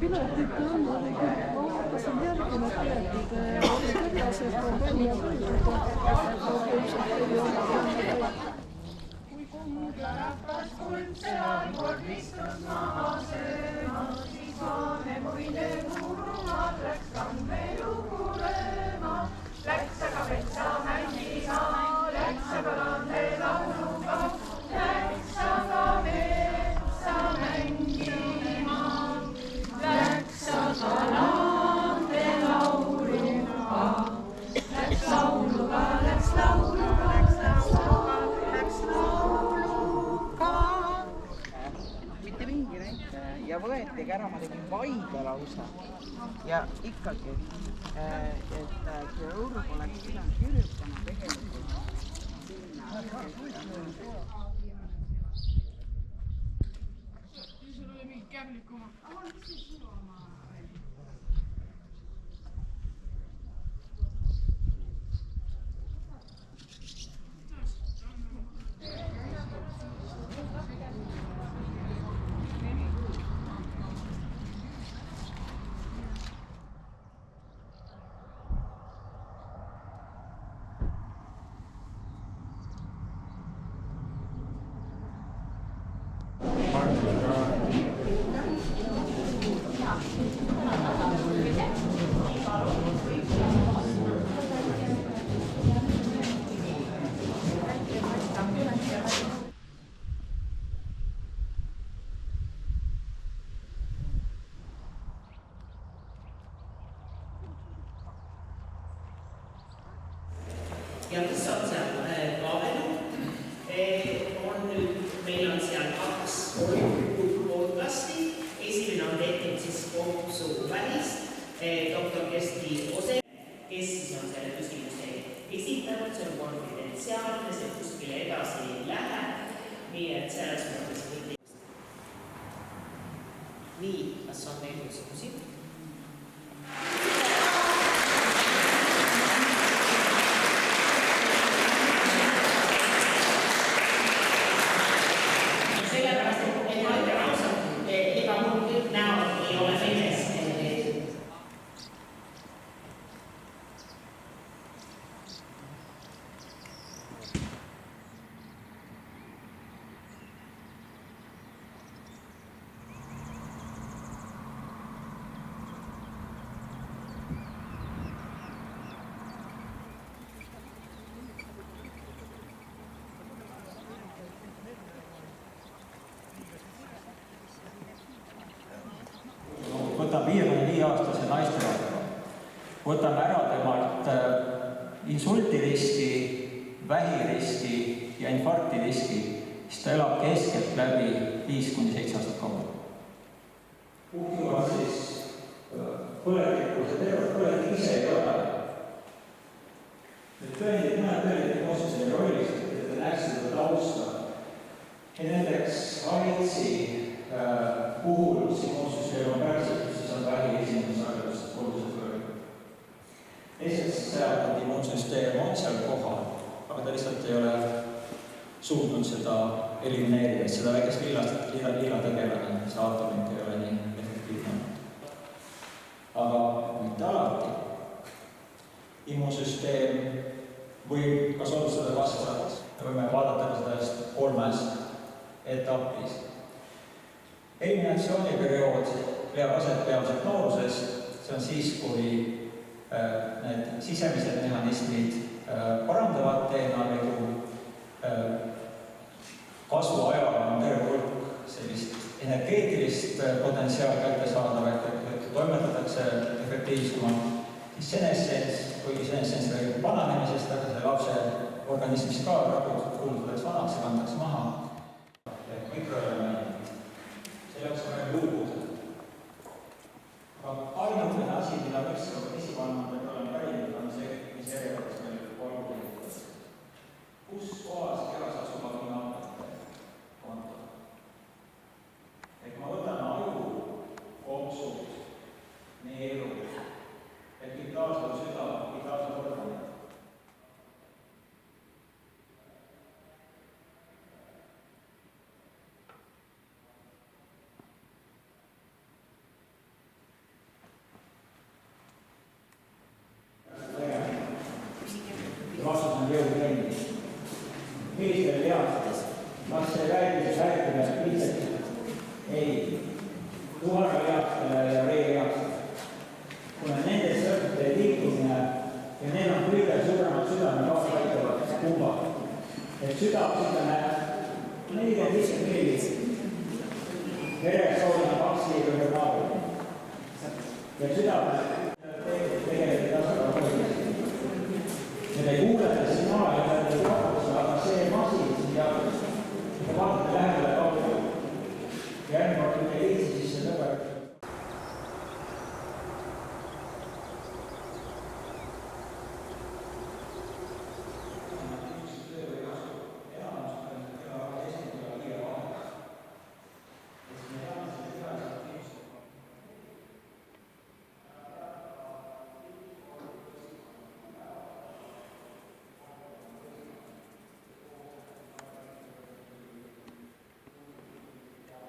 piletid on, ma vaatasin järgi need piletid, oli kirjas, et on välja võetud, aga ilmselt ei ole. Kui kuulge rahvas kuldse all kord istus maha sööma, siis vaene muide murumad läks Tammelu kuulema. Läks aga metsa mängima, läks aga lande lauluga, läks aga metsa mängima, läks aga lande lauluga, läks lauluga, läks lauluga, läks lauluga, läks lauluga. Mitte mingi näite ja võetigi ära, ma tegin vaide lausa ja ikkagi, et kirurg oleks pidanud kirjutama tegelikult sinna. Sul oli mingi käblik oma. Mis see sul oma? Ja mis on seal kaabel? Meil on seal 2 podcasti. Esimene on tehtud siis Kopsu välist, doktor Kersti Ose, kes siis on selle küsimuse esitanud, see on konfidentsiaalne, see kuskile edasi ei lähe, nii et selles mõttes võitlust. Nii, kas on veel küsimusi? Võtame 55-aastase naisterahva, võtame ära temalt insultiriski, vähiriski ja infarktiriski, siis ta elab keskelt läbi 5-7 aastat kauem. Puhkivad siis põletikuse teevad, põletik ise ei ole. Need tõendid, mõned tõendid otsuseni rollis, et te näeks seda tausta. Ja nendeks haitsi puhul immuunsüsteem on pärsitud, siis on vähi esimesagedust oluliselt kõrgem. Teiseks sealt immuunsüsteem on seal kohal, aga ta lihtsalt ei ole suutnud seda elimineerida, seda väikest liila tegelane, see aatomit ei ole nii efektiivne. Aga mitte alati. Immuunsüsteem võib ka soodustada kasvavat. Me võime vaadata seda 3 etapis. Eliminatsiooniperiood leiab aset peamiselt nooruses, see on siis, kui need sisemised mehhanismid parandavad DNA-vedu, kasvuajal on terve hulk sellist energeetilist potentsiaali kättesaadav, et toimetatakse efektiivsemalt, siis senescents, kuigi senescents räägib vananemisest, aga selle lapse organismis ka rakud kuulutatakse vanaks ja kantakse maha. Mikroelemendid. Selleks on veel luukud. Aga ainukene asi, mida võiks esivanemad olema pärinud, on see, mis järjekorras meil oluline. Kus kohas kehas asuvad hinnakate konto? Ma võtame aju, kopsud, neerud, vitaalsel süda, vitaalsel organid. millistele lihastele? Kas see räägib lihtsalt? Ei. Tuharalihastele ja reelihastele. Kuna nende sõrmede liikumine ja neil on kõige suuremad südame kaasvaitavad kumbad. Et süda on 45 millist. Veresool on 2 liiga naabel. Ja südame